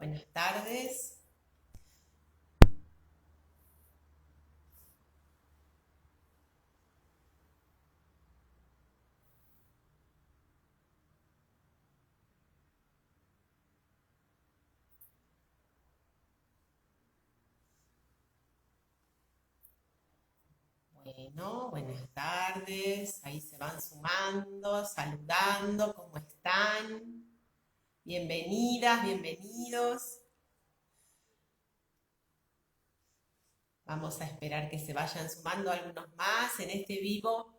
Buenas tardes. Bueno, buenas tardes. Ahí se van sumando, saludando. ¿Cómo están? Bienvenidas, bienvenidos. Vamos a esperar que se vayan sumando algunos más en este vivo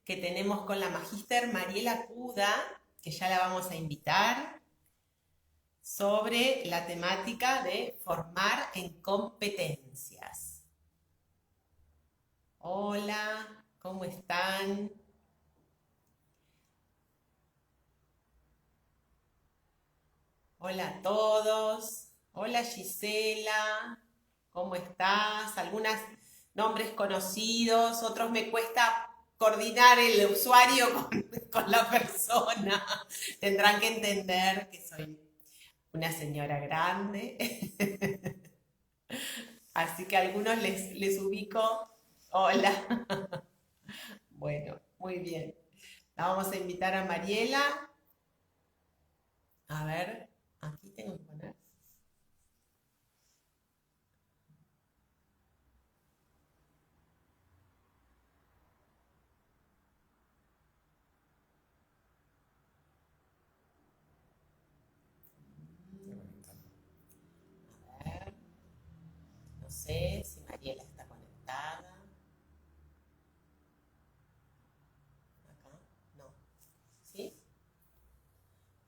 que tenemos con la magíster Mariela Cuda, que ya la vamos a invitar, sobre la temática de formar en competencias. Hola, ¿cómo están? Hola a todos. Hola Gisela, ¿cómo estás? Algunos nombres conocidos, otros me cuesta coordinar el usuario con la persona. Tendrán que entender que soy una señora grande, así que a algunos les ubico. Hola. Bueno, muy bien. La vamos a invitar a Mariela. A ver, aquí tengo que poner. A ver, no sé si Mariela está conectada. Acá, no. ¿Sí?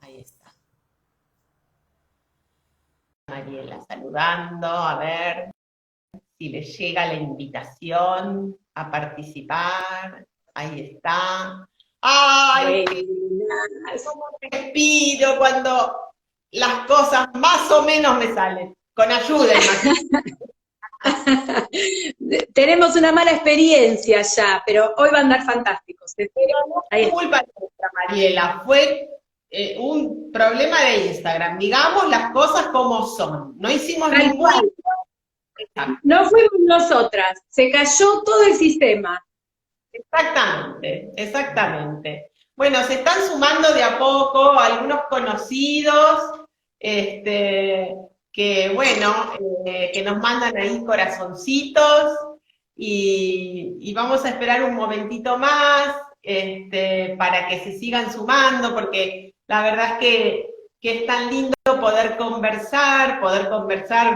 Ahí está. Mariela saludando, a ver si le llega la invitación a participar. Ahí está. ¡Ay! ¿Cómo respiro cuando las cosas más o menos me salen? Con ayuda, imagínate. Tenemos una mala experiencia ya, pero hoy va a andar fantásticos. Pero no Ahí fue está. culpa nuestra, Mariela, fue un problema de Instagram. Digamos las cosas como son. No hicimos Tal ningún... cual. Exacto. No fuimos nosotras, se cayó todo el sistema. Exactamente, exactamente. Bueno, se están sumando de a poco algunos conocidos, que bueno, que nos mandan ahí corazoncitos y vamos a esperar un momentito más, para que se sigan sumando, porque la verdad es que es tan lindo poder conversar,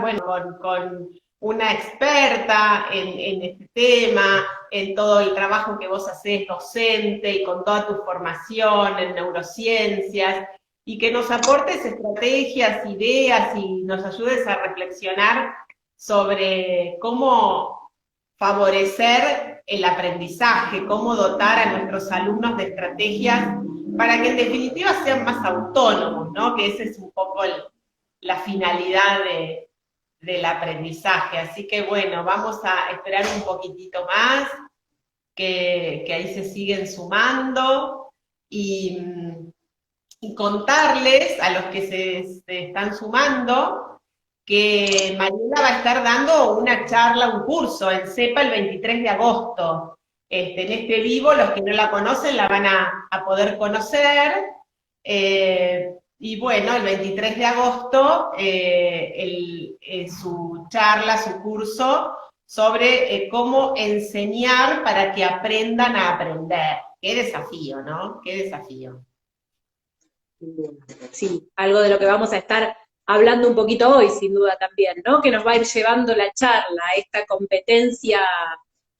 bueno, con una experta en este tema, en todo el trabajo que vos hacés docente y con toda tu formación en neurociencias, y que nos aportes estrategias, ideas y nos ayudes a reflexionar sobre cómo favorecer el aprendizaje, cómo dotar a nuestros alumnos de estrategias para que en definitiva sean más autónomos, ¿no? Que esa es un poco la finalidad del aprendizaje. Así que bueno, vamos a esperar un poquitito más, que ahí se siguen sumando y, y contarles a los que se están sumando que Mariela va a estar dando una charla, un curso en CEPA el 23 de agosto. En este vivo, los que no la conocen la van a poder conocer. Y bueno, el 23 de agosto, su charla, su curso sobre cómo enseñar para que aprendan a aprender. Qué desafío, ¿no? Qué desafío. Sí, algo de lo que vamos a estar hablando un poquito hoy, sin duda también, ¿no? Que nos va a ir llevando la charla, esta competencia,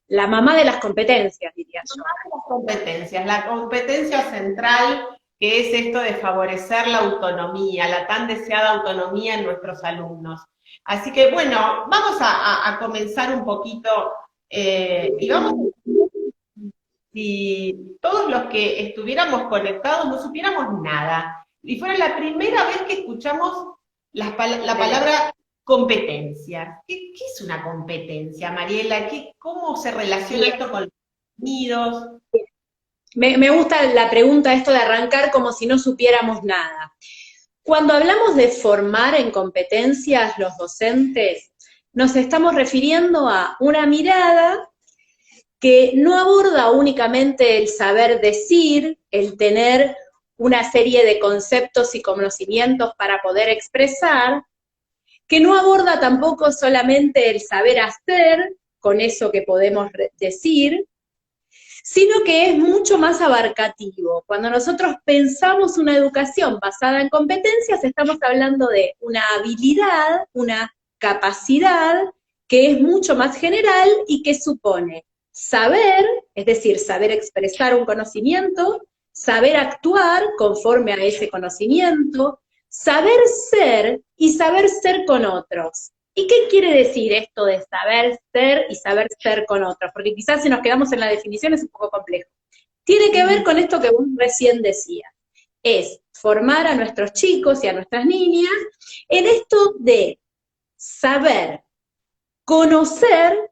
la mamá de las competencias, diría yo. Las competencias, la competencia central, que es esto de favorecer la autonomía, la tan deseada autonomía en nuestros alumnos. Así que bueno, vamos a comenzar un poquito, y vamos, si todos los que estuviéramos conectados no supiéramos nada, y fuera la primera vez que escuchamos la palabra competencia. ¿Qué es una competencia, Mariela? ¿Cómo se relaciona esto con los contenidos? Me gusta la pregunta esto de arrancar como si no supiéramos nada. Cuando hablamos de formar en competencias los docentes, nos estamos refiriendo a una mirada que no aborda únicamente el saber decir, el tener una serie de conceptos y conocimientos para poder expresar, que no aborda tampoco solamente el saber hacer, con eso que podemos decir, sino que es mucho más abarcativo. Cuando nosotros pensamos una educación basada en competencias, estamos hablando de una habilidad, una capacidad que es mucho más general y que supone saber, es decir, saber expresar un conocimiento, saber actuar conforme a ese conocimiento, saber ser y saber ser con otros. ¿Y qué quiere decir esto de saber ser y saber ser con otros? Porque quizás si nos quedamos en la definición es un poco complejo. Tiene que ver con esto que vos recién decías. Es formar a nuestros chicos y a nuestras niñas en esto de saber, conocer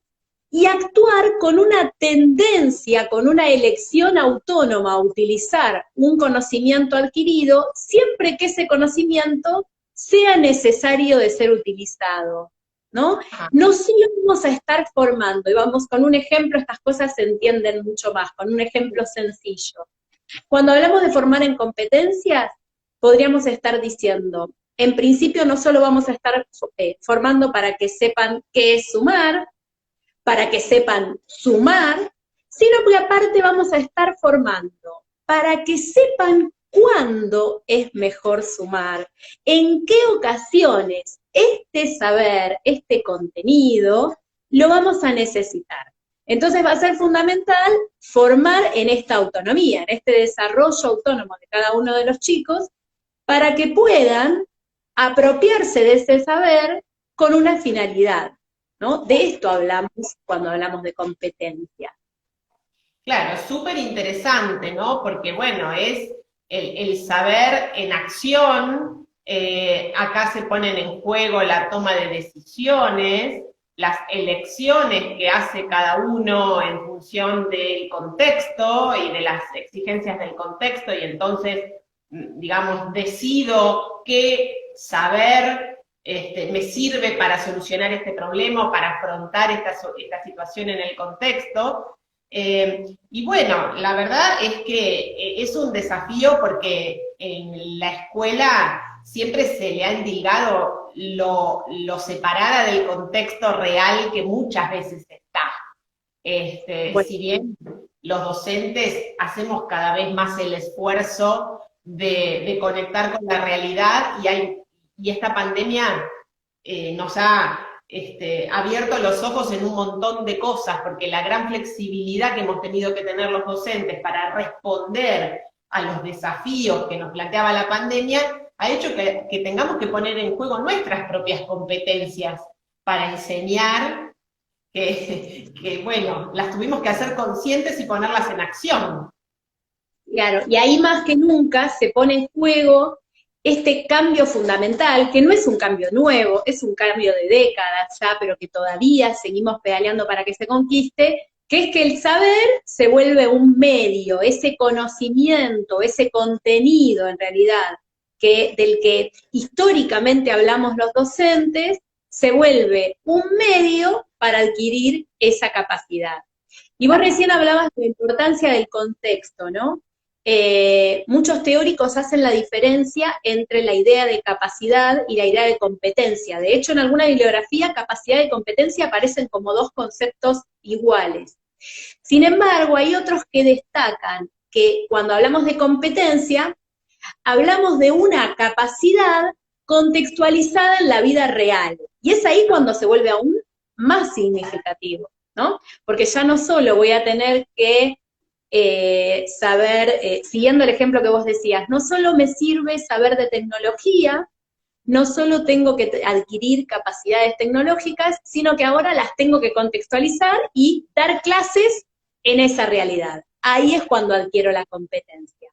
y actuar con una tendencia, con una elección autónoma a utilizar un conocimiento adquirido, siempre que ese conocimiento sea necesario de ser utilizado, ¿no? No solo vamos a estar formando, y vamos con un ejemplo, estas cosas se entienden mucho más, con un ejemplo sencillo. Cuando hablamos de formar en competencias, podríamos estar diciendo, en principio no solo vamos a estar formando para que sepan qué es sumar, para que sepan sumar, sino que aparte vamos a estar formando para que sepan cuándo es mejor sumar, en qué ocasiones este saber, este contenido, lo vamos a necesitar. Entonces va a ser fundamental formar en esta autonomía, en este desarrollo autónomo de cada uno de los chicos, para que puedan apropiarse de ese saber con una finalidad, ¿no? De esto hablamos cuando hablamos de competencia. Claro, súper interesante, ¿no? Porque, bueno, es el saber en acción, acá se ponen en juego la toma de decisiones, las elecciones que hace cada uno en función del contexto y de las exigencias del contexto, y entonces, digamos, decido qué saber me sirve para solucionar este problema o para afrontar esta situación en el contexto. Y bueno, la verdad es que es un desafío porque en la escuela siempre se le ha indicado lo separada del contexto real que muchas veces está. Bueno, Si bien los docentes hacemos cada vez más el esfuerzo de conectar con la realidad y esta pandemia nos ha abierto los ojos en un montón de cosas, porque la gran flexibilidad que hemos tenido que tener los docentes para responder a los desafíos que nos planteaba la pandemia, ha hecho que tengamos que poner en juego nuestras propias competencias para enseñar, que bueno, las tuvimos que hacer conscientes y ponerlas en acción. claro, y ahí más que nunca se pone en juego este cambio fundamental, que no es un cambio nuevo, es un cambio de décadas ya, pero que todavía seguimos pedaleando para que se conquiste, que es que el saber se vuelve un medio, ese conocimiento, ese contenido en realidad, del que históricamente hablamos los docentes, se vuelve un medio para adquirir esa capacidad. Y vos recién hablabas de la importancia del contexto, ¿no? Muchos teóricos hacen la diferencia entre la idea de capacidad y la idea de competencia. De hecho, en alguna bibliografía, capacidad y competencia aparecen como dos conceptos iguales. Sin embargo, hay otros que destacan que cuando hablamos de competencia, hablamos de una capacidad contextualizada en la vida real. Y es ahí cuando se vuelve aún más significativo, ¿no? Porque ya no solo voy a tener que saber, siguiendo el ejemplo que vos decías, no solo me sirve saber de tecnología, no solo tengo que adquirir capacidades tecnológicas, sino que ahora las tengo que contextualizar y dar clases en esa realidad. Ahí es cuando adquiero la competencia.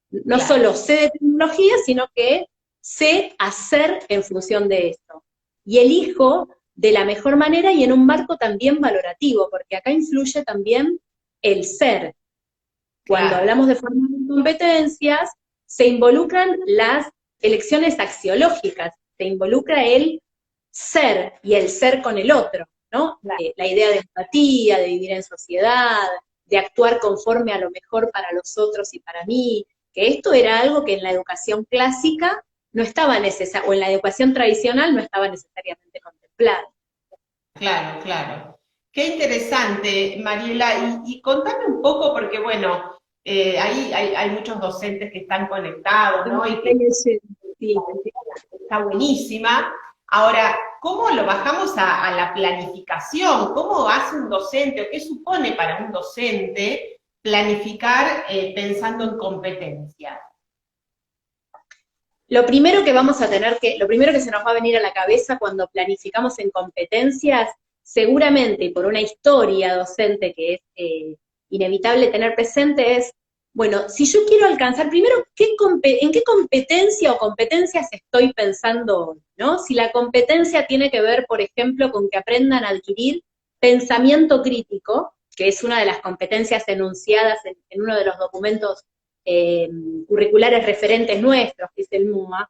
No Claro. solo sé de tecnología, sino que sé hacer en función de esto. Y elijo de la mejor manera y en un marco también valorativo, porque acá influye también el ser. Cuando Claro. hablamos de formar competencias, se involucran las elecciones axiológicas, se involucra el ser y el ser con el otro, ¿no? La idea de empatía, de vivir en sociedad, de actuar conforme a lo mejor para los otros y para mí, que esto era algo que en la educación clásica no estaba necesario, o en la educación tradicional no estaba necesariamente contemplado. Claro, claro. Qué interesante, Mariela. Y contame un poco, porque bueno, ahí hay muchos docentes que están conectados, ¿no? Y que Sí. está buenísima. Ahora, ¿cómo lo bajamos a la planificación? ¿Cómo hace un docente o qué supone para un docente planificar pensando en competencias? Lo primero que vamos a tener lo primero que se nos va a venir a la cabeza cuando planificamos en competencias, seguramente, y por una historia docente que es inevitable tener presente, es, bueno, si yo quiero alcanzar, primero, ¿en qué competencia o competencias estoy pensando hoy? ¿No? Si la competencia tiene que ver, por ejemplo, con que aprendan a adquirir pensamiento crítico, que es una de las competencias enunciadas en uno de los documentos curriculares referentes nuestros, que es el MUMA,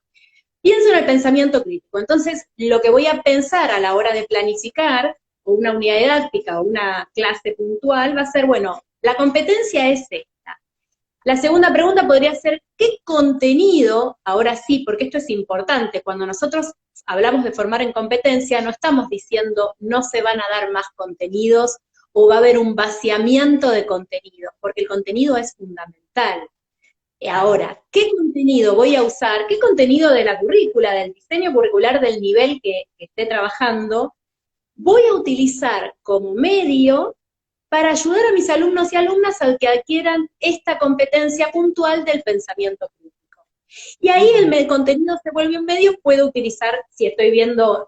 pienso en el pensamiento crítico. Entonces, lo que voy a pensar a la hora de planificar una unidad didáctica o una clase puntual va a ser, bueno, la competencia es esta. La segunda pregunta podría ser, ¿qué contenido, ahora sí, porque esto es importante, cuando nosotros hablamos de formar en competencia, no estamos diciendo no se van a dar más contenidos o va a haber un vaciamiento de contenidos, porque el contenido es fundamental. Ahora, ¿qué contenido voy a usar? ¿Qué contenido de la currícula, del diseño curricular del nivel que esté trabajando, voy a utilizar como medio para ayudar a mis alumnos y alumnas a que adquieran esta competencia puntual del pensamiento crítico? Y ahí el contenido se vuelve un medio, puedo utilizar, si estoy viendo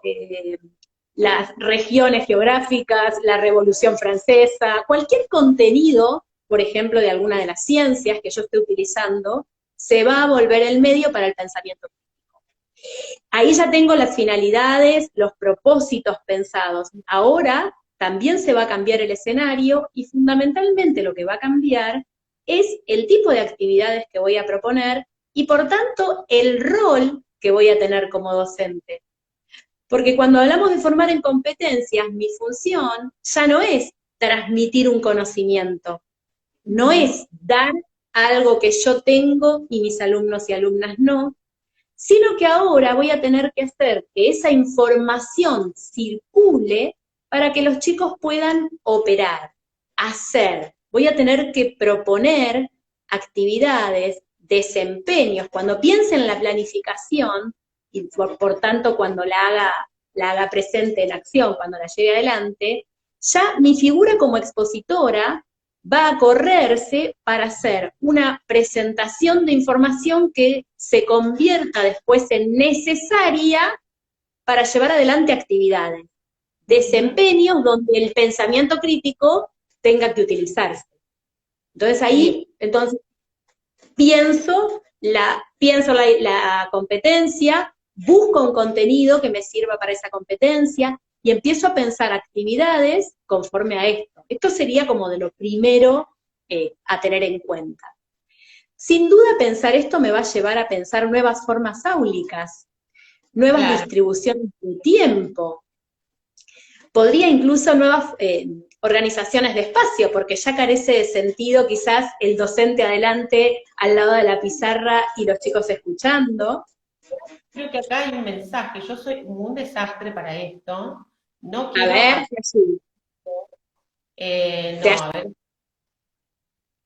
las regiones geográficas, la Revolución Francesa, cualquier contenido, por ejemplo, de alguna de las ciencias que yo esté utilizando, se va a volver el medio para el pensamiento crítico. Ahí ya tengo las finalidades, los propósitos pensados. Ahora también se va a cambiar el escenario y fundamentalmente lo que va a cambiar es el tipo de actividades que voy a proponer y por tanto el rol que voy a tener como docente. Porque cuando hablamos de formar en competencias, mi función ya no es transmitir un conocimiento, no es dar algo que yo tengo y mis alumnos y alumnas no, sino que ahora voy a tener que hacer que esa información circule para que los chicos puedan operar, hacer. Voy a tener que proponer actividades, desempeños. Cuando piense en la planificación, y por tanto cuando la haga presente en acción, cuando la lleve adelante, ya mi figura como expositora va a correrse para hacer una presentación de información que se convierta después en necesaria para llevar adelante actividades, desempeños donde el pensamiento crítico tenga que utilizarse. Entonces ahí, pienso la competencia, busco un contenido que me sirva para esa competencia y empiezo a pensar actividades conforme a esto. Esto sería como de lo primero a tener en cuenta. Sin duda pensar esto me va a llevar a pensar nuevas formas áulicas, nuevas distribuciones de tiempo. Podría incluso nuevas organizaciones de espacio, porque ya carece de sentido quizás el docente adelante al lado de la pizarra y los chicos escuchando. Creo que acá hay un mensaje, yo soy un desastre para esto, no quiero... A ver,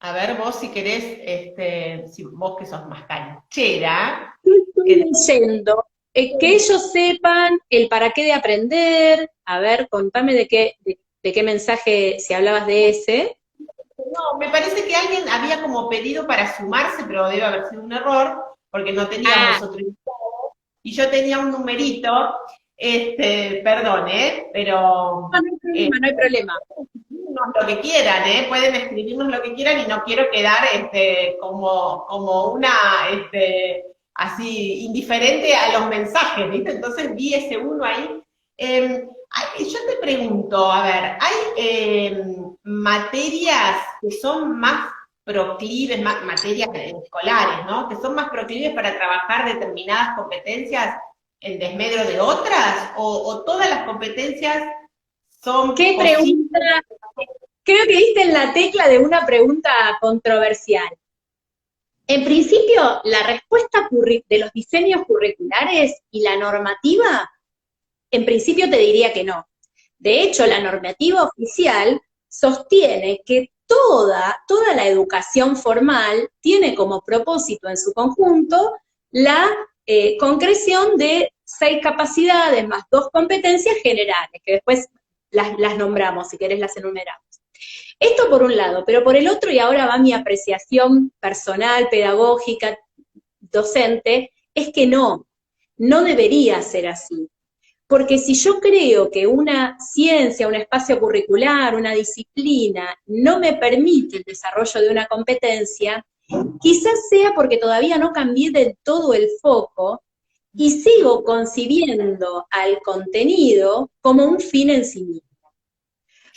a ver vos si querés, si vos que sos más canchera. Estoy leyendo, que ellos sepan el para qué de aprender. A ver, contame de qué mensaje, si hablabas de ese. No, me parece que alguien había como pedido para sumarse, pero debe haber sido un error, porque no teníamos otro invitado, y yo tenía un numerito, perdón, pero... No hay problema, no hay problema. Lo que quieran, pueden escribirnos lo que quieran y no quiero quedar como una así indiferente a los mensajes, ¿viste? Entonces vi ese uno ahí. Yo te pregunto, a ver, ¿hay materias que son más proclives, materias escolares, ¿no? Que son más proclives para trabajar determinadas competencias en desmedro de otras, o todas las competencias son ¿Qué posibles. pregunta? Creo que diste en la tecla de una pregunta controversial. En principio, la respuesta de los diseños curriculares y la normativa, en principio te diría que no. De hecho, la normativa oficial sostiene que toda la educación formal tiene como propósito en su conjunto la concreción de 6 capacidades más 2 competencias generales, que después las nombramos, si querés las enumeramos. Esto por un lado, pero por el otro, y ahora va mi apreciación personal, pedagógica, docente, es que no debería ser así. Porque si yo creo que una ciencia, un espacio curricular, una disciplina no me permite el desarrollo de una competencia, quizás sea porque todavía no cambié del todo el foco y sigo concibiendo al contenido como un fin en sí mismo.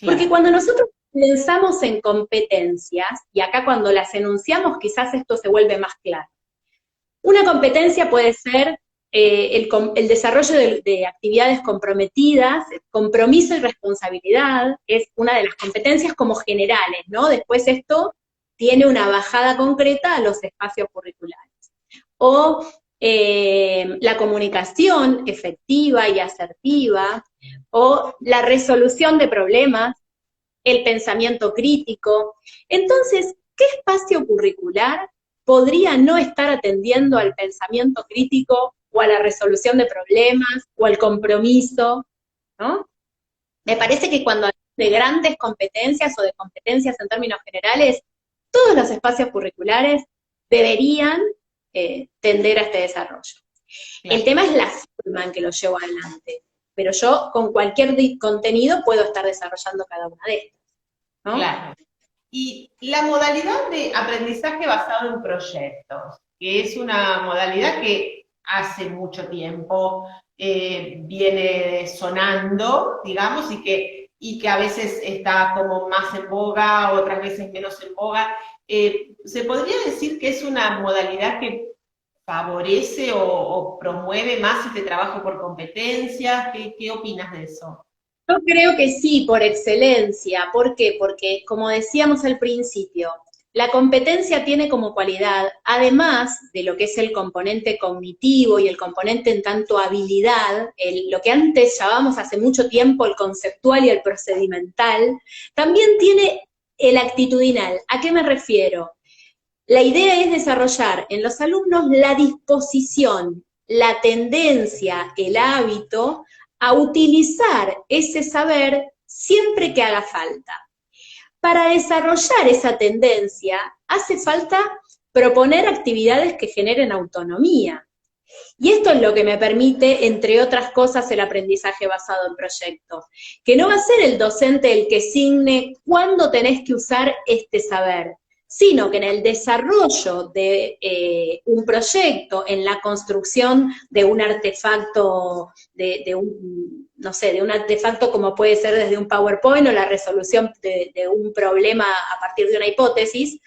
Porque Claro. cuando nosotros pensamos en competencias, y acá cuando las enunciamos quizás esto se vuelve más claro. Una competencia puede ser el desarrollo de actividades comprometidas, compromiso y responsabilidad, es una de las competencias como generales, ¿no? Después esto tiene una bajada concreta a los espacios curriculares. O la comunicación efectiva y asertiva, o la resolución de problemas, el pensamiento crítico. Entonces, ¿qué espacio curricular podría no estar atendiendo al pensamiento crítico o a la resolución de problemas o al compromiso, ¿no? Me parece que cuando hablamos de grandes competencias o de competencias en términos generales, todos los espacios curriculares deberían tender a este desarrollo. Claro. El tema es la forma en que lo llevo adelante, pero yo con cualquier contenido puedo estar desarrollando cada una de estas, ¿no? Claro. Y la modalidad de aprendizaje basado en proyectos, que es una modalidad que hace mucho tiempo viene sonando, digamos, y que a veces está como más en boga, otras veces menos en boga. ¿Se podría decir que es una modalidad que favorece o promueve más este trabajo por competencias? ¿Qué opinas de eso? Yo creo que sí, por excelencia. ¿Por qué? Porque, como decíamos al principio, la competencia tiene como cualidad, además de lo que es el componente cognitivo y el componente en tanto habilidad, lo que antes llamábamos hace mucho tiempo el conceptual y el procedimental, también tiene el actitudinal. ¿A qué me refiero? La idea es desarrollar en los alumnos la disposición, la tendencia, el hábito a utilizar ese saber siempre que haga falta. Para desarrollar esa tendencia hace falta proponer actividades que generen autonomía. Y esto es lo que me permite, entre otras cosas, el aprendizaje basado en proyectos. Que no va a ser el docente el que signe cuándo tenés que usar este saber, sino que en el desarrollo de un proyecto, en la construcción de un artefacto, no sé, de un artefacto como puede ser desde un PowerPoint o la resolución de un problema a partir de una hipótesis,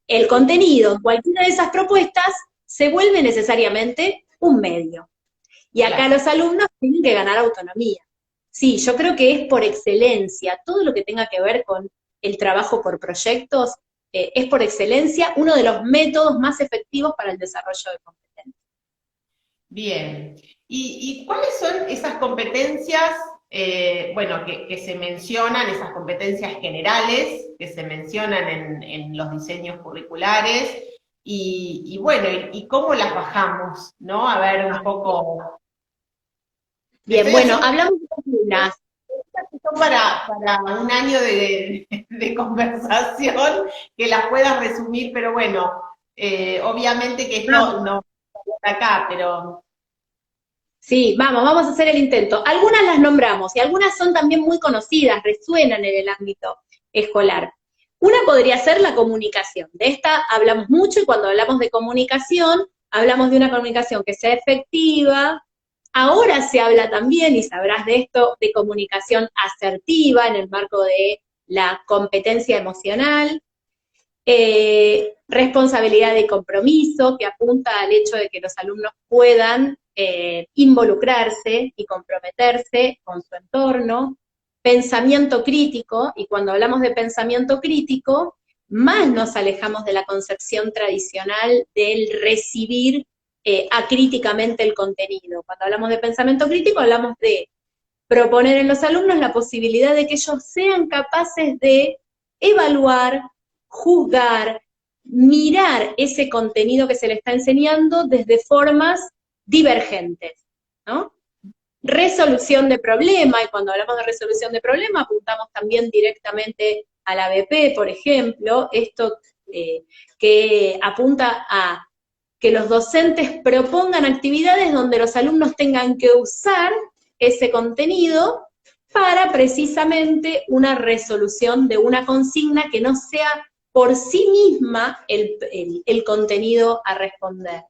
el contenido en cualquiera de esas propuestas se vuelve necesariamente un medio. Y acá Claro. los alumnos tienen que ganar autonomía. Sí, yo creo que es por excelencia, todo lo que tenga que ver con el trabajo por proyectos, es por excelencia uno de los métodos más efectivos para el desarrollo de competencias. Bien. ¿Y cuáles son esas competencias, bueno, que se mencionan, esas competencias generales que se mencionan en los diseños curriculares? Y bueno, y cómo las bajamos, ¿no? A ver, un poco. Te Bien, estoy bueno, haciendo hablamos de unas. preguntas que son para un año de conversación, que las puedas resumir, pero bueno, obviamente que esto no está acá, pero Sí, vamos a hacer el intento. Algunas las nombramos y algunas son también muy conocidas, resuenan en el ámbito escolar. Una podría ser la comunicación. De esta hablamos mucho y cuando hablamos de comunicación, hablamos de una comunicación que sea efectiva. Ahora se habla también, y sabrás de esto, de comunicación asertiva en el marco de la competencia emocional. Responsabilidad y compromiso, que apunta al hecho de que los alumnos puedan involucrarse y comprometerse con su entorno. Pensamiento crítico, y cuando hablamos de pensamiento crítico, más nos alejamos de la concepción tradicional del recibir acríticamente el contenido. Cuando hablamos de pensamiento crítico, hablamos de proponer en los alumnos la posibilidad de que ellos sean capaces de evaluar, juzgar, mirar ese contenido que se le está enseñando desde formas divergentes, ¿no? Resolución de problema, y cuando hablamos de resolución de problema apuntamos también directamente al ABP, por ejemplo, esto que apunta a que los docentes propongan actividades donde los alumnos tengan que usar ese contenido para precisamente una resolución de una consigna que no sea por sí misma el contenido a responder.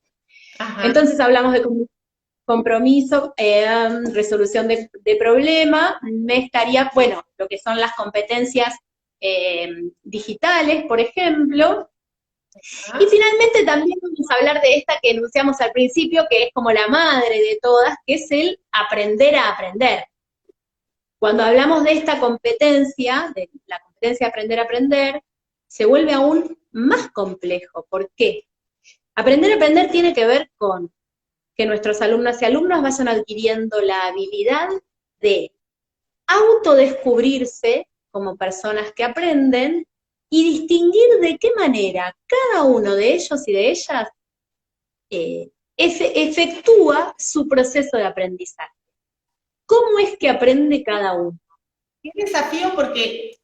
Ajá. Entonces hablamos de compromiso, resolución de problema, me estaría, bueno, lo que son las competencias digitales, por ejemplo. Y finalmente también vamos a hablar de esta que enunciamos al principio, que es como la madre de todas, que es el aprender a aprender. Cuando hablamos de esta competencia, de la competencia de aprender a aprender, se vuelve aún más complejo. ¿Por qué? Aprender a aprender tiene que ver con que nuestros alumnas y alumnos vayan adquiriendo la habilidad de autodescubrirse como personas que aprenden y distinguir de qué manera cada uno de ellos y de ellas efectúa su proceso de aprendizaje. ¿Cómo es que aprende cada uno? Qué desafío porque,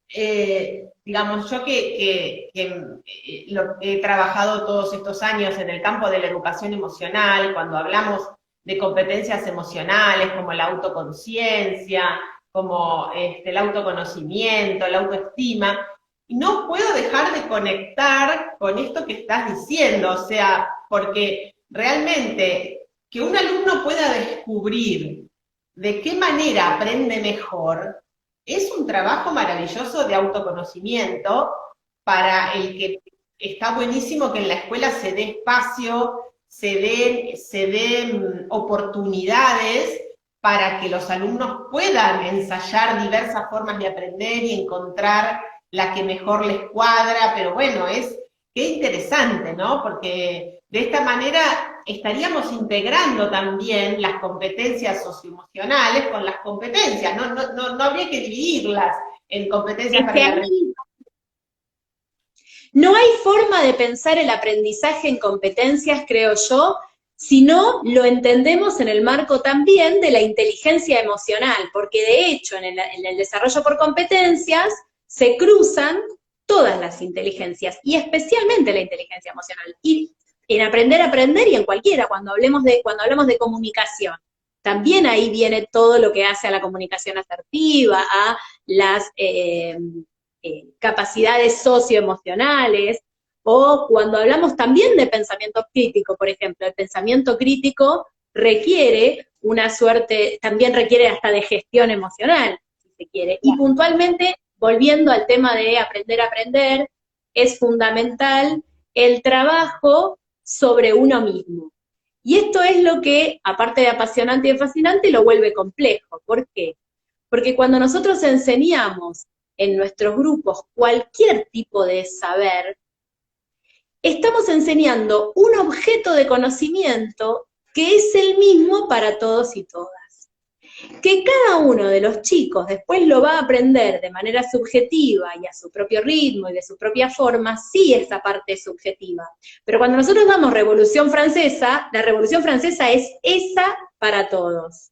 digamos, yo que he trabajado todos estos años en el campo de la educación emocional, cuando hablamos de competencias emocionales como la autoconciencia, como el autoconocimiento, la autoestima, no puedo dejar de conectar con esto que estás diciendo, o sea, porque realmente que un alumno pueda descubrir de qué manera aprende mejor es un trabajo maravilloso de autoconocimiento para el que está buenísimo que en la escuela se dé espacio, se den oportunidades para que los alumnos puedan ensayar diversas formas de aprender y encontrar la que mejor les cuadra, pero bueno, qué interesante, ¿no? Porque de esta manera estaríamos integrando también las competencias socioemocionales con las competencias, no habría que dividirlas en competencias para la... No hay forma de pensar el aprendizaje en competencias, creo yo, si no lo entendemos en el marco también de la inteligencia emocional, porque de hecho en el desarrollo por competencias se cruzan todas las inteligencias, y especialmente la inteligencia emocional. Y en aprender a aprender y en cualquiera, cuando hablamos de comunicación, también ahí viene todo lo que hace a la comunicación asertiva, a las capacidades socioemocionales, o cuando hablamos también de pensamiento crítico, por ejemplo, el pensamiento crítico requiere también requiere hasta de gestión emocional, si se quiere. Y puntualmente, volviendo al tema de aprender a aprender, es fundamental el trabajo sobre uno mismo. Y esto es lo que, aparte de apasionante y fascinante, lo vuelve complejo. ¿Por qué? Porque cuando nosotros enseñamos en nuestros grupos cualquier tipo de saber, estamos enseñando un objeto de conocimiento que es el mismo para todos y todas. Que cada uno de los chicos después lo va a aprender de manera subjetiva y a su propio ritmo y de su propia forma, sí, esa parte es subjetiva. Pero cuando nosotros damos Revolución Francesa, la Revolución Francesa es esa para todos.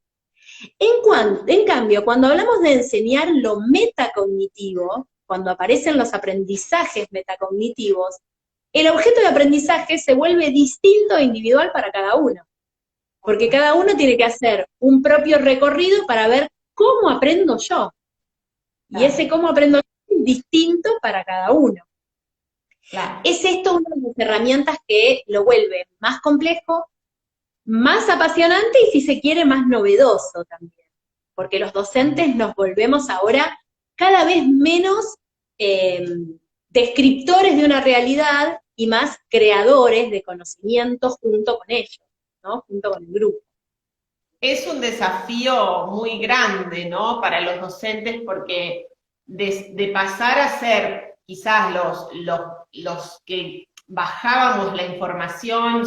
En cambio, cuando hablamos de enseñar lo metacognitivo, cuando aparecen los aprendizajes metacognitivos, el objeto de aprendizaje se vuelve distinto e individual para cada uno. Porque cada uno tiene que hacer un propio recorrido para ver cómo aprendo yo. Y ese cómo aprendo yo es distinto para cada uno. Claro. Es esto una de las herramientas que lo vuelve más complejo, más apasionante y, si se quiere, más novedoso también. Porque los docentes nos volvemos ahora cada vez menos descriptores de una realidad y más creadores de conocimientos junto con ellos, ¿no? Junto con el grupo. Es un desafío muy grande, ¿no? Para los docentes porque de pasar a ser quizás los que bajábamos la información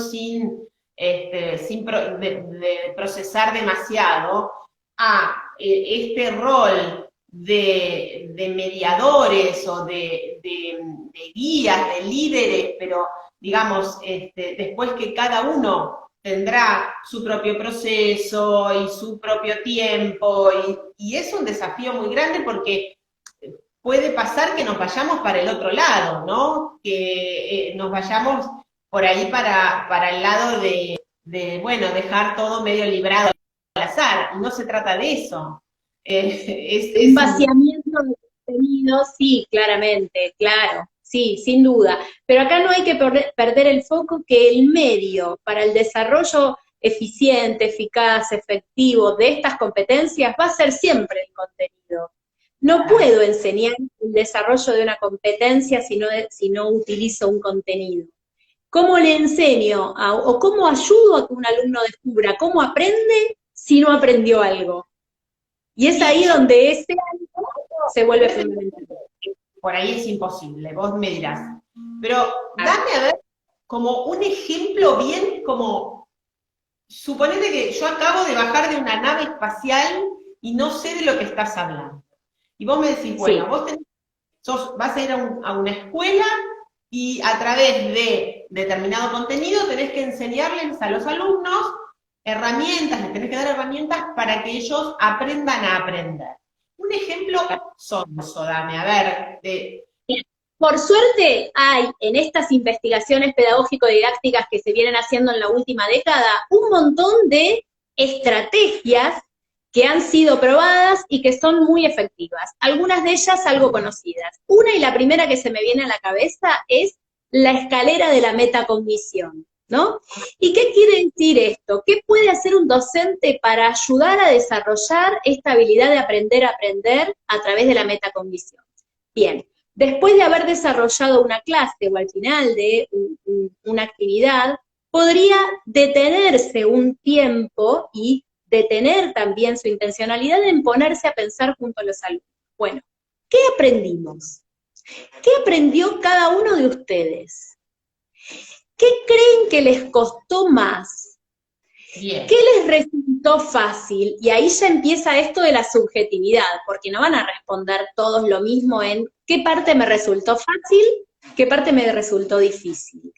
de procesar demasiado, a este rol de mediadores o de guías, de líderes, pero digamos, después que cada uno tendrá su propio proceso y su propio tiempo, y es un desafío muy grande porque puede pasar que nos vayamos para el otro lado, ¿no? Que nos vayamos por ahí para el lado bueno, dejar todo medio librado al azar, y no se trata de eso. Un vaciamiento de contenido, sí, claramente, claro, sí, sin duda. Pero acá no hay que perder el foco que el medio para el desarrollo eficiente, eficaz, efectivo de estas competencias va a ser siempre el contenido. No puedo enseñar el desarrollo de una competencia si no utilizo un contenido. ¿Cómo le enseño o cómo ayudo a que un alumno descubra cómo aprende si no aprendió algo? Y es ahí donde ese algo se vuelve fundamental. Por ahí es imposible, vos me dirás. Pero dame a ver como un ejemplo bien como, suponete que yo acabo de bajar de una nave espacial y no sé de lo que estás hablando. Y vos me decís, bueno, sí, vas a ir a una escuela y a través de determinado contenido tenés que enseñarles a los alumnos herramientas, les tenés que dar herramientas para que ellos aprendan a aprender. Un ejemplo sonso, dame, a ver. Por suerte hay en estas investigaciones pedagógico-didácticas que se vienen haciendo en la última década un montón de estrategias que han sido probadas y que son muy efectivas. Algunas de ellas algo conocidas. Una y la primera que se me viene a la cabeza es la escalera de la metacognición, ¿no? ¿Y qué quiere decir esto? ¿Qué puede hacer un docente para ayudar a desarrollar esta habilidad de aprender a aprender a través de la metacognición? Bien, después de haber desarrollado una clase o al final de una actividad, podría detenerse un tiempo y detener también su intencionalidad en ponerse a pensar junto a los alumnos. Bueno, ¿qué aprendimos? ¿Qué aprendió cada uno de ustedes? ¿Qué creen que les costó más? Bien. ¿Qué les resultó fácil? Y ahí ya empieza esto de la subjetividad, porque no van a responder todos lo mismo en qué parte me resultó fácil, qué parte me resultó difícil.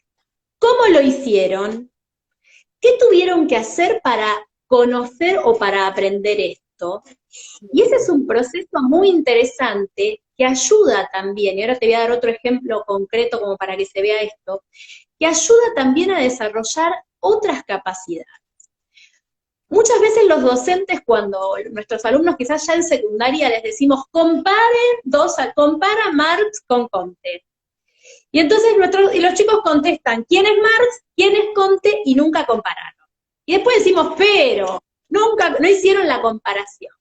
¿Cómo lo hicieron? ¿Qué tuvieron que hacer para conocer o para aprender esto? Y ese es un proceso muy interesante que ayuda también, y ahora te voy a dar otro ejemplo concreto como para que se vea esto, que ayuda también a desarrollar otras capacidades. Muchas veces los docentes, cuando nuestros alumnos quizás ya en secundaria les decimos, compara Marx con Comte. Y entonces los chicos contestan, ¿quién es Marx? ¿Quién es Comte? Y nunca compararon. Y después decimos, pero no hicieron la comparación.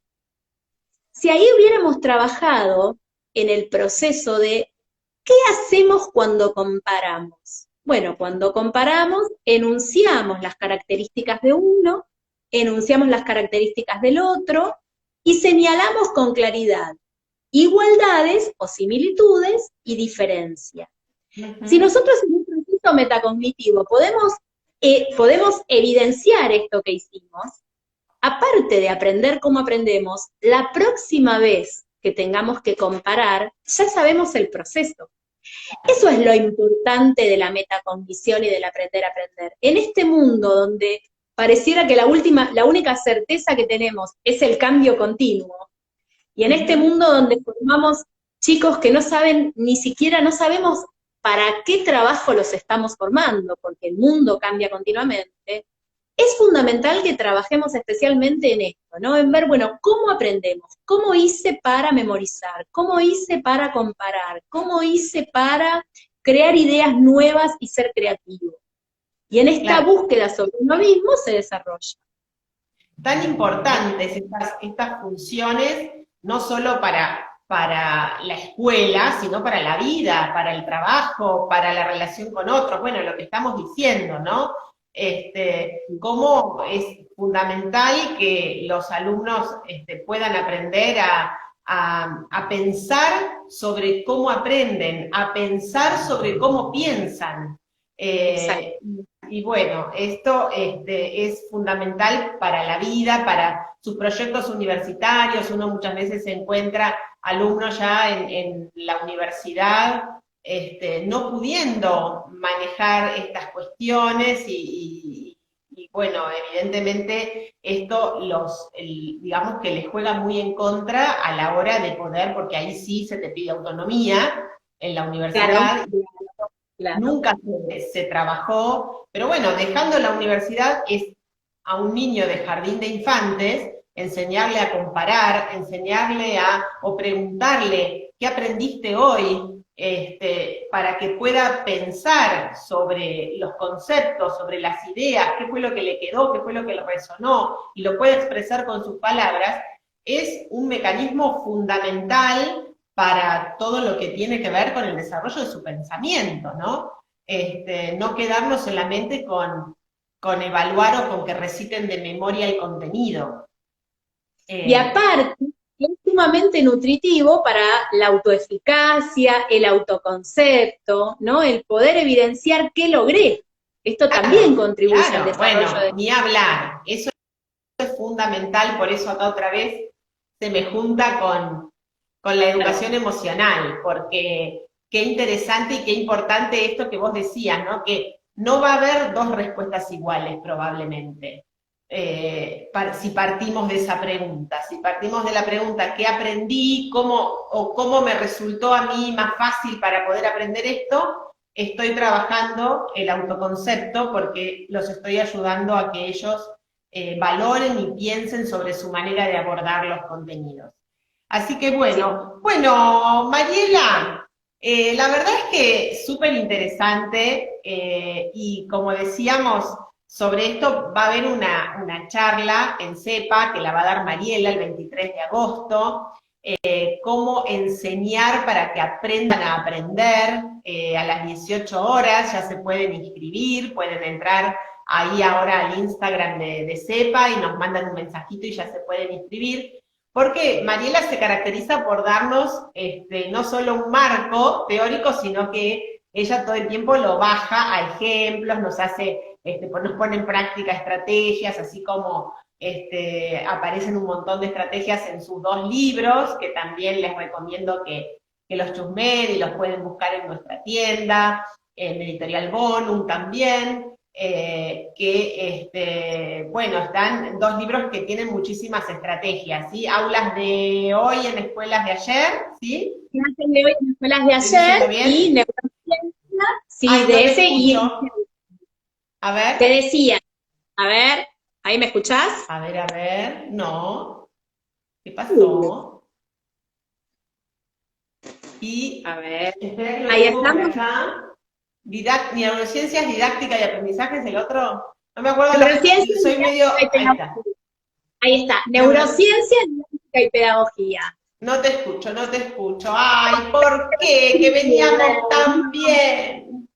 Si ahí hubiéramos trabajado en el proceso de, ¿qué hacemos cuando comparamos? Bueno, cuando comparamos, enunciamos las características de uno, enunciamos las características del otro, y señalamos con claridad igualdades o similitudes y diferencias. Si nosotros en un proceso metacognitivo podemos evidenciar esto que hicimos, aparte de aprender cómo aprendemos, la próxima vez que tengamos que comparar, ya sabemos el proceso. Eso es lo importante de la metacognición y del aprender a aprender. En este mundo donde pareciera que la única certeza que tenemos es el cambio continuo, y en este mundo donde formamos chicos que no sabemos para qué trabajo los estamos formando, porque el mundo cambia continuamente, es fundamental que trabajemos especialmente en esto, ¿no? En ver, bueno, ¿cómo aprendemos? ¿Cómo hice para memorizar? ¿Cómo hice para comparar? ¿Cómo hice para crear ideas nuevas y ser creativo? Y en esta búsqueda sobre uno mismo se desarrolla. Tan importantes estas funciones, no solo para para la escuela, sino para la vida, para el trabajo, para la relación con otros, bueno, lo que estamos diciendo, ¿no? Cómo es fundamental que los alumnos puedan aprender a pensar sobre cómo aprenden, a pensar sobre cómo piensan. Y bueno, esto es fundamental para la vida, para sus proyectos universitarios. Uno muchas veces se encuentra alumnos ya en la universidad no pudiendo manejar estas cuestiones y bueno, evidentemente esto digamos que les juega muy en contra a la hora de poder, porque ahí sí se te pide autonomía en la universidad. Claro, claro. Nunca se trabajó, pero bueno, dejando la universidad es a un niño de jardín de infantes enseñarle a comparar, enseñarle o preguntarle qué aprendiste hoy, para que pueda pensar sobre los conceptos, sobre las ideas, qué fue lo que le quedó, qué fue lo que le resonó, y lo pueda expresar con sus palabras, es un mecanismo fundamental para todo lo que tiene que ver con el desarrollo de su pensamiento, ¿no? No quedarnos solamente con evaluar o con que reciten de memoria el contenido. Y aparte, es sumamente nutritivo para la autoeficacia, el autoconcepto, ¿no? El poder evidenciar qué logré. Esto también contribuye al desarrollo bueno, ni hablar. Eso es fundamental, por eso acá otra vez se me junta con la educación emocional, porque qué interesante y qué importante esto que vos decías, ¿no? Que no va a haber dos respuestas iguales probablemente. Si partimos de esa pregunta, si partimos de la pregunta ¿qué aprendí? ¿Cómo me resultó a mí más fácil para poder aprender esto? Estoy trabajando el autoconcepto porque los estoy ayudando a que ellos valoren y piensen sobre su manera de abordar los contenidos. Así que bueno, Mariela, la verdad es que súper interesante y como decíamos, sobre esto va a haber una charla en CEPA que la va a dar Mariela el 23 de agosto, cómo enseñar para que aprendan a aprender a las 18 horas, ya se pueden inscribir, pueden entrar ahí ahora al Instagram de CEPA y nos mandan un mensajito y ya se pueden inscribir, porque Mariela se caracteriza por darnos no solo un marco teórico, sino que ella todo el tiempo lo baja a ejemplos, nos pone en práctica estrategias, así como aparecen un montón de estrategias en sus 2 libros, que también les recomiendo que los chusmen y los pueden buscar en nuestra tienda, en Editorial Bonum también, bueno, están 2 libros que tienen muchísimas estrategias, ¿sí? Aulas de hoy en escuelas de ayer, ¿sí? Clases de hoy en escuelas de ayer y neurociencia, sí, Ay, de no ese y... A ver. Te decía, a ver, ¿ahí me escuchás? A ver, no. ¿Qué pasó? Y, a ver, ahí estamos. Neurociencias, didáctica y aprendizaje es el otro. No me acuerdo. Soy medio. Ahí está. Neurociencia, didáctica y pedagogía. No te escucho, no te escucho. Ay, ¿por qué? Que veníamos tan bien.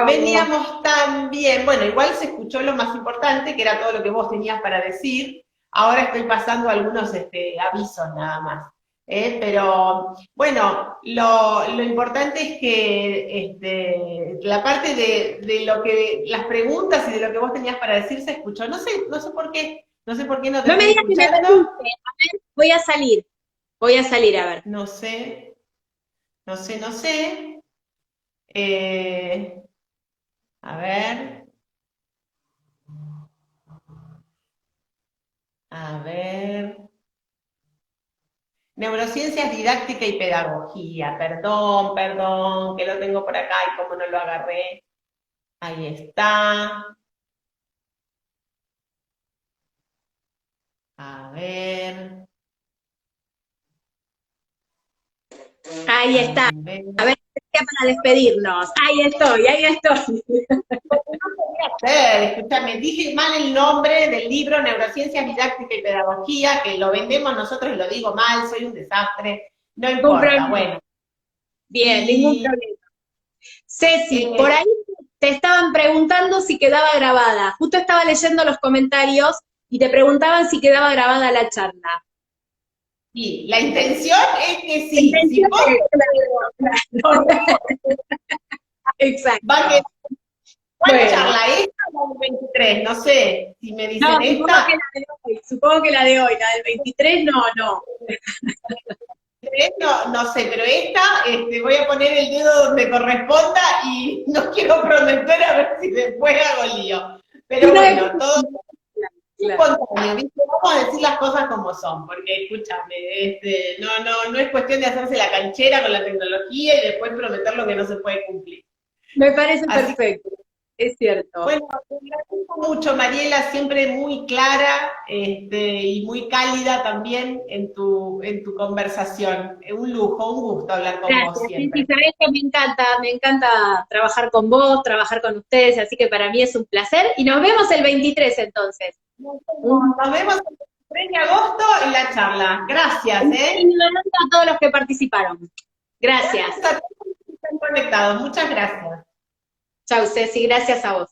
Veníamos tan bien. Bueno, igual se escuchó lo más importante, que era todo lo que vos tenías para decir. Ahora estoy pasando algunos avisos nada más. Pero, bueno, lo importante es que la parte de lo que, las preguntas y de lo que vos tenías para decir se escuchó. No sé por qué no te estoy escuchando. A ver, voy a salir, a ver. No sé. A ver. Neurociencias, didáctica y pedagogía. Perdón, que lo tengo por acá y cómo no lo agarré. Ahí está. A ver. Ahí está. A ver, para despedirnos. Ahí estoy. Escúchame, dije mal el nombre del libro Neurociencias, Didáctica y Pedagogía, que lo vendemos nosotros y lo digo mal, soy un desastre. No Ningún importa, problema. bueno. Bien, ningún Y, problema. Ceci, eh, por ahí te estaban preguntando si quedaba grabada. Justo estaba leyendo los comentarios y te preguntaban si quedaba grabada la charla. sí, la intención es que La sí. Si intención vos es, claro, va a quedar. exacto. ¿Cuál Bueno, charla? ¿Esta o el 23? No sé. Si me no, dicen supongo que esta, la de hoy, supongo que la de hoy, la del 23, no, no. no sé, pero esta voy a poner el dedo donde corresponda y no quiero prometer a ver si después hago lío. Pero Una vez bueno, todo claro. espontáneo, ¿viste? Vamos a decir las cosas como son, porque escúchame, no es cuestión de hacerse la canchera con la tecnología y después prometer lo que no se puede cumplir. Me parece Así perfecto, es cierto. bueno, te agradezco mucho, Mariela, siempre muy clara y muy cálida también en tu conversación. Un lujo, un gusto hablar con vos Gracias, sí, sí, siempre. sabés que me encanta trabajar con vos, trabajar con ustedes, así que para mí es un placer y nos vemos el 23 entonces. Un, Nos vemos el 3 de agosto en la charla. Gracias, un ¿eh? cariño grande a todos los que participaron. Gracias. Gracias a todos los que están conectados. Muchas gracias. Chau, Ceci, gracias a vos.